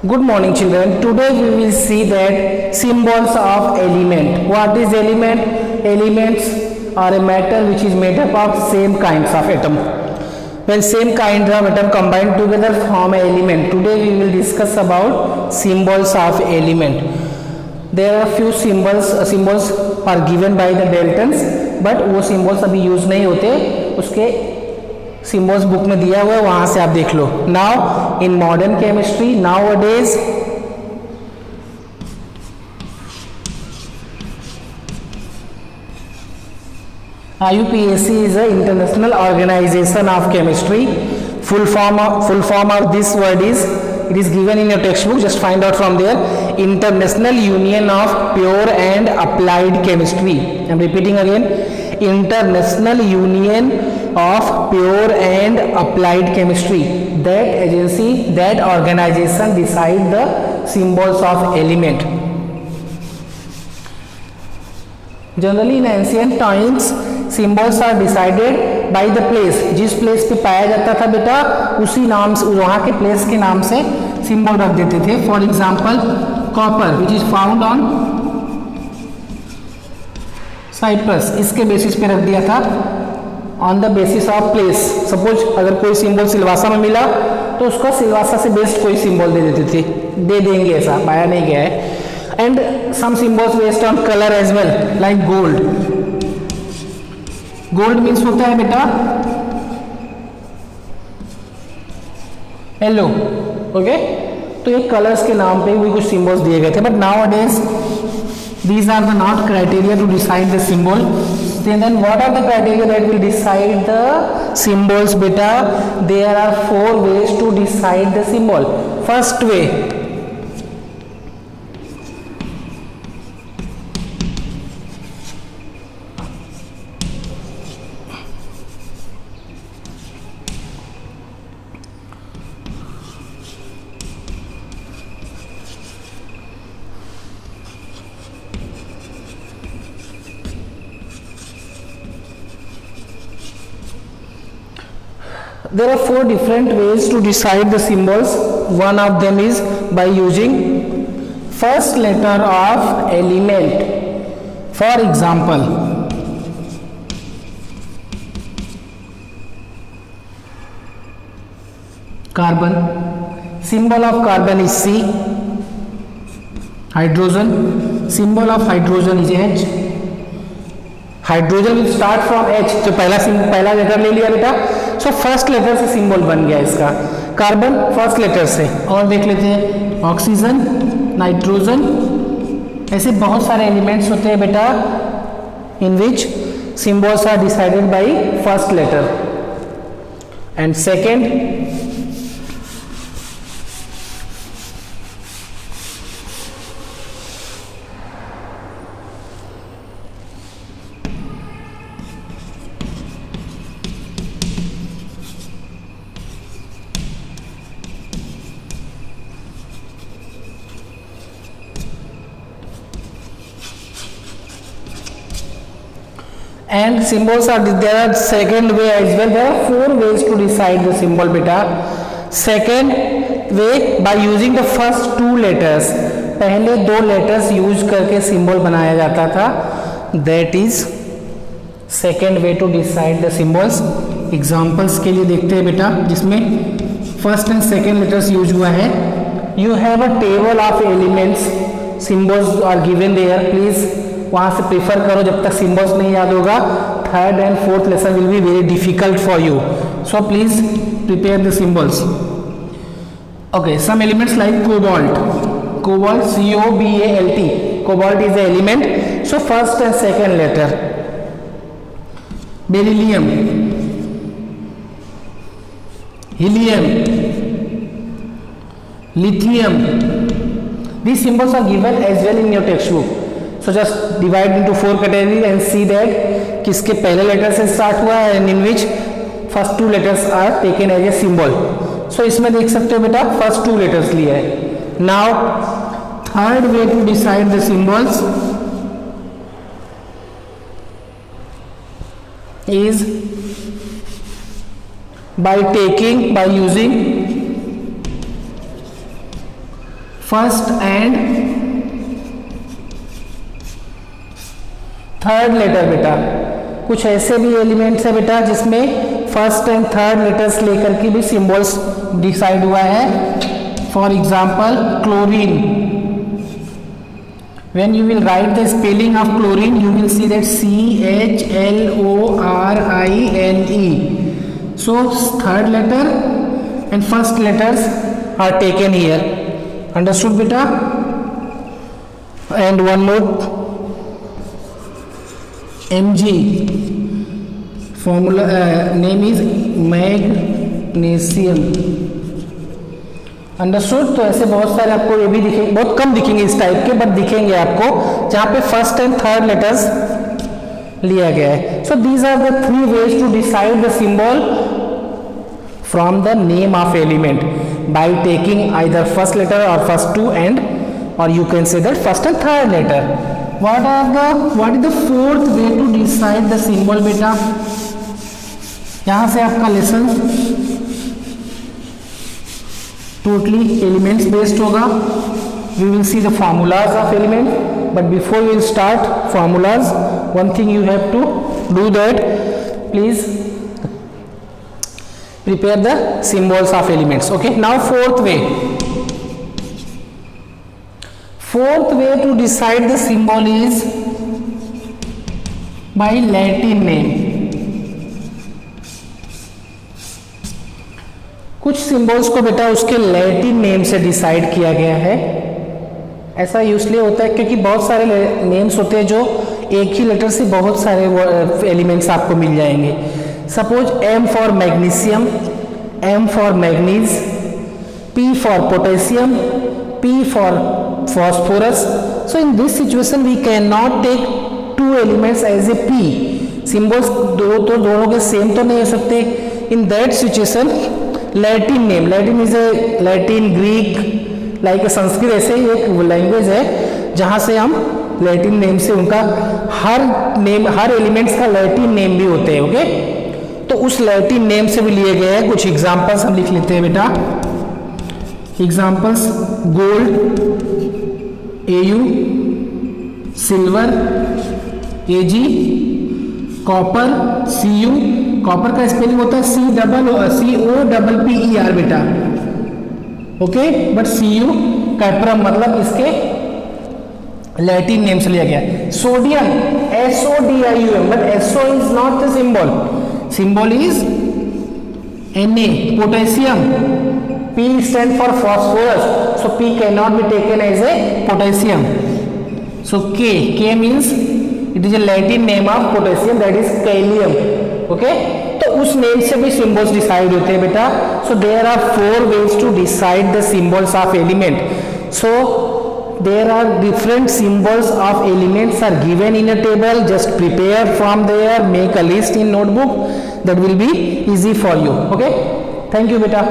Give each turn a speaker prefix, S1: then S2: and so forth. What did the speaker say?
S1: Good morning children. Today we will see that symbols of element. What is element? Elements are a matter which is made up of same kinds of atom. When same kinds of atom combine together form an element. Today we will discuss about symbols of element. There are few symbols are given by the Daltons, but वो symbols अभी use नहीं होते. उसके symbols book में दिया हुआ है, वहां से आप देख लो. Now in modern chemistry nowadays IUPAC is an international organization of chemistry. Full form of this word is, it is given in your textbook, just find out from there. International Union of Pure and Applied Chemistry. I am repeating again, International Union of Pure and Applied Chemistry. That agency, that organization decide the symbols of element. Generally in ancient times symbols are decided by the place. जिस place पे पाया जाता था बेटा उसी नाम से, वहाँ के प्लेस के नाम से सिंबल रख देते थे. For example copper which is found on Cyprus, इसके बेसिस पे रख दिया था on the basis of place. Suppose अगर कोई सिंबल सिलवासा में मिला तो उसका सिलवासा से बेस्ड कोई सिंबल दे देते थे, दे देंगे, ऐसा पाया नहीं गया है. And some symbols based on colour as well, like gold. Gold means होता है बेटा येलो. ओके, तो ये कलर्स के नाम पे भी कुछ सिंबल्स दिए गए थे. बट नाउ अडेज these are the not criteria to decide the symbol. Then what are the criteria that will decide the symbols beta? There are 4 ways to decide the symbol. First way, there are 4 different ways to decide the symbols. One of them is by using first letter of element. For example, carbon, symbol of carbon is C. Hydrogen, symbol of hydrogen is H. Hydrogen will start from H, तो पहला letter ले लिया बेटा. So first letter से symbol बन गया इसका. Carbon first letter से. और देख लेते हैं ऑक्सीजन, नाइट्रोजन, ऐसे बहुत सारे एलिमेंट्स होते हैं बेटा in which symbols are decided by first letter. And second, and symbols are there are second way as well. There are 4 ways to decide the symbol beta. Second way, by using the first 2 letters, पहले 2 letters use करके symbol बनाया जाता था. That is second way to decide the symbols. Examples के लिए देखते हैं बेटा जिसमें first and second letters use हुआ है. You have a table of elements, symbols are given there. Please वहाँ से प्रीफर करो जब तक सिंबल्स नहीं याद होगा. Third and fourth lesson will be very difficult for you, so please prepare the symbols. Okay, some elements like cobalt, cobalt COBALT, cobalt is the element. So first and second letter. Beryllium, helium, lithium, these symbols are given as well in your textbook. So just divide into 4 categories and see that किसके पहले letter से start हुआ है and in which first 2 letters are taken as a symbol. So इसमें देख सकते हो बेटा first 2 letters लिया है. Now third way to decide the symbols is by using first and third letter बेटा। कुछ ऐसे भी एलिमेंट्स है बेटा जिसमें फर्स्ट एंड थर्ड लेटर्स लेकर के भी सिंबल्स डिसाइड हुआ है। For example chlorine, when you will write the spelling of chlorine you will see that CHLORINE. So third letter and first letters are taken here. Understood beta? And one more, Mg, formula name is magnesium. Understood. तो ऐसे बहुत सारे आपको ये भी दिखेंगे, बहुत कम दिखेंगे इस टाइप के, बट दिखेंगे आपको जहाँ पे फर्स्ट एंड थर्ड लेटर्स लिया गया है। So these are the 3 ways to decide the symbol from the name of element by taking either first letter और फर्स्ट 2 एंड और you can say that first and third letter. What is the 4th way to decide the symbol बेटा? यहाँ से आपका lesson totally elements based होगा। We will see the formulas of element, but before we will start formulas, one thing you have to do that, please prepare the symbols of elements. Okay, now fourth way to decide the symbol is by Latin name. कुछ symbols को बेटा उसके Latin name से decide किया गया है। ऐसा इसलिए होता है क्योंकि बहुत सारे नेम्स होते हैं जो एक ही लेटर से बहुत सारे एलिमेंट्स आपको मिल जाएंगे। Suppose M for magnesium, M for manganese, P for potassium, P for phosphorus. So in this situation we can not take 2 elements as a P। Symbols दोनों के सेम तो नहीं हो सकते। In that situation Latin name, Latin is a Latin, Greek, like Sanskrit, ऐसे ही एक language है जहाँ से हम लैटिन नेम से उनका हर एलिमेंट्स का लैटिन नेम भी होते हैं। ओके, तो उस लैटिन नेम से भी लिए गए हैं। कुछ एग्जांपल्स हम लिख लेते हैं बेटा। Examples gold AU, silver AG, copper CU, copper का स्पेलिंग होता है COPPER बेटा। ओके, बट CU कैप्रम मतलब इसके लैटिन नेम से लिया गया। Sodium SODIUM, but SO is not the symbol is Na। Potassium P stand for phosphorus, so P can not be taken as a potassium. So K means it is a Latin name of potassium, that is kalium. Okay, तो उस name से भी symbols decide होते हैं बेटा। So there are 4 ways to decide the symbols of element. So there are different symbols of elements are given in a table. Just prepare from there, make a list in notebook, that will be easy for you. Okay, thank you बेटा।